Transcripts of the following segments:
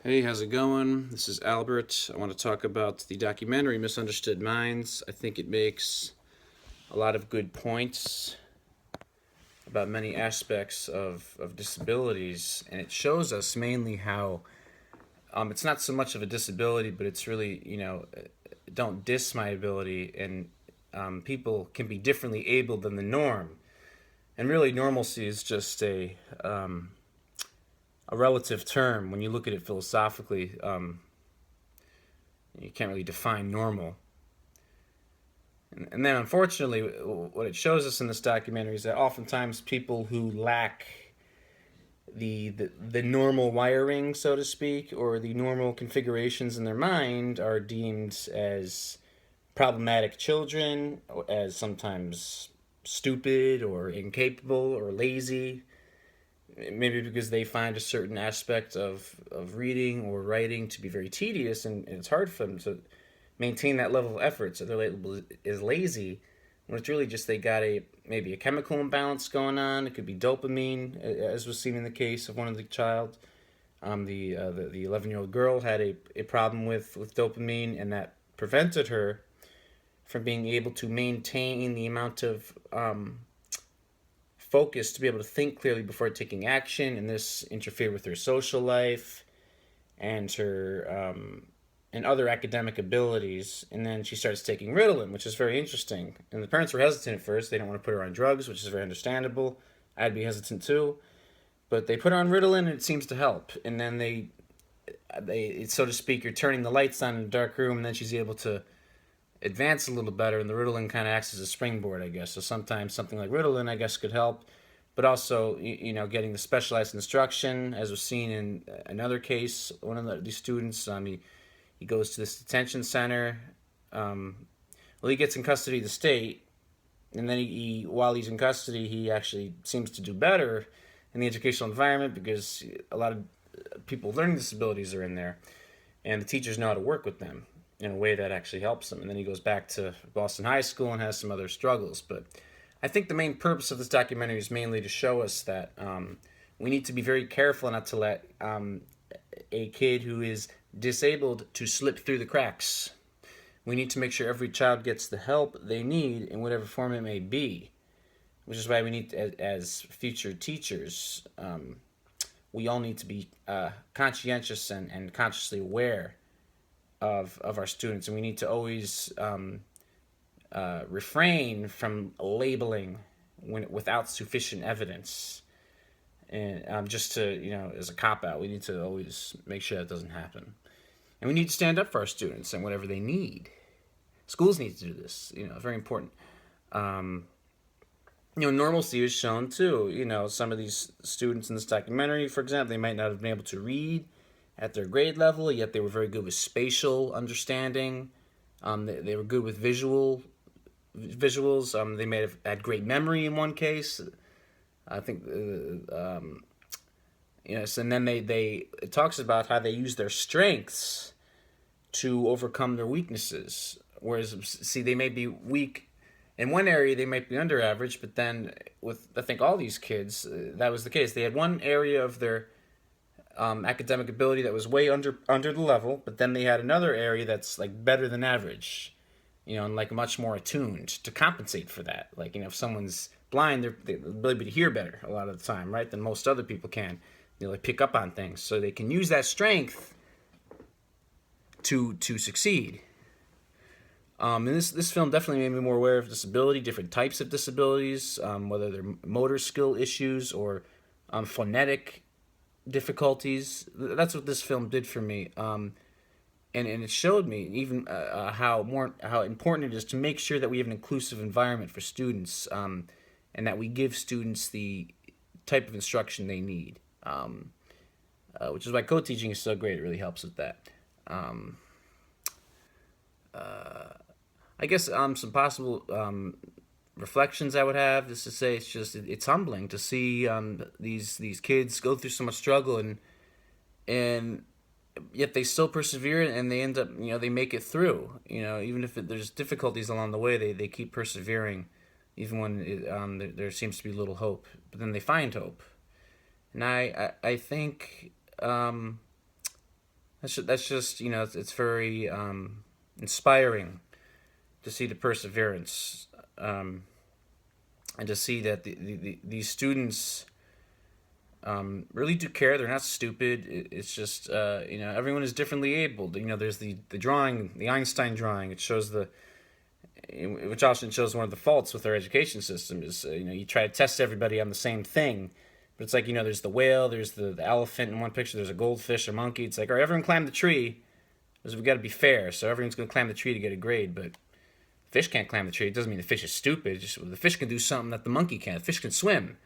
Hey, how's it going? This is Albert. I want to talk about the documentary Misunderstood Minds. I think it makes a lot of good points about many aspects of disabilities, and it shows us mainly how it's not so much of a disability, but it's really, don't diss my ability, and people can be differently able than the norm. And really, normalcy is just a relative term when you look at it philosophically. You can't really define normal. And then, unfortunately, what it shows us in this documentary is that oftentimes people who lack the normal wiring, so to speak, or the normal configurations in their mind are deemed as problematic children, as sometimes stupid or incapable or lazy. Maybe because they find a certain aspect of reading or writing to be very tedious, and it's hard for them to maintain that level of effort, so they're labeled as lazy, when it's really just they got maybe a chemical imbalance going on. It could be dopamine, as was seen in the case of one of the child. The 11-year-old girl had a problem with dopamine, and that prevented her from being able to maintain the amount of focus to be able to think clearly before taking action, and this interfered with her social life and her and other academic abilities. And then she starts taking Ritalin, which is very interesting. And the parents were hesitant at first. They don't want to put her on drugs, which is very understandable. I'd be hesitant too. But they put her on Ritalin, and it seems to help. And then so to speak, you're turning the lights on in a dark room, and then she's able to advance a little better, and the Ritalin kind of acts as a springboard, I guess. So sometimes something like Ritalin, I guess, could help. But also, getting the specialized instruction, as was seen in another case, one of these students, he goes to this detention center. Well, he gets in custody of the state, and then while he's in custody, he actually seems to do better in the educational environment because a lot of people with learning disabilities are in there, and the teachers know how to work with them in a way that actually helps them. And then he goes back to Boston High School and has some other struggles. But I think the main purpose of this documentary is mainly to show us that we need to be very careful not to let a kid who is disabled to slip through the cracks. We need to make sure every child gets the help they need in whatever form it may be, which is why we need, as future teachers, we all need to be conscientious and consciously aware of our students, and we need to always refrain from labeling without sufficient evidence. And just to, as a cop-out, we need to always make sure that doesn't happen. And we need to stand up for our students and whatever they need. Schools need to do this, very important. Normalcy is shown too. Some of these students in this documentary, for example, they might not have been able to read at their grade level, yet they were very good with spatial understanding. They were good with visuals. They may have had great memory in one case. I think, yes, and then it talks about how they use their strengths to overcome their weaknesses. Whereas, see, they may be weak in one area, they might be under average, but then with, I think, all these kids, that was the case. They had one area of their academic ability that was way under the level, but then they had another area that's like better than average, and like much more attuned to compensate for that. Like, if someone's blind, they're able to hear better a lot of the time, right, than most other people can. Like pick up on things, so they can use that strength to succeed. And this film definitely made me more aware of disability, different types of disabilities, whether they're motor skill issues or phonetic difficulties. That's what this film did for me. And it showed me even how important it is to make sure that we have an inclusive environment for students, and that we give students the type of instruction they need, which is why co-teaching is so great. It really helps with that. I guess some possible reflections I would have is to say it's humbling to see these kids go through so much struggle, and yet they still persevere, and they end up, they make it through. Even if there's difficulties along the way, they keep persevering, even when there seems to be little hope. But then they find hope, and I think that's just it's very inspiring to see the perseverance, and to see that these students really do care. They're not stupid. It's just everyone is differently abled. There's the drawing, the Einstein drawing. It shows which also shows one of the faults with our education system is you try to test everybody on the same thing, but it's like there's the whale, there's the elephant in one picture, there's a goldfish, a monkey. It's like, all right, everyone climb the tree, because we got to be fair. So everyone's going to climb the tree to get a grade, but fish can't climb the tree. It doesn't mean the fish is stupid. Just the fish can do something that the monkey can't. The fish can swim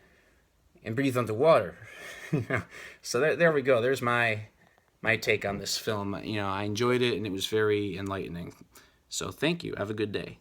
and breathe underwater. So there we go. There's my take on this film. I enjoyed it, and it was very enlightening. So thank you. Have a good day.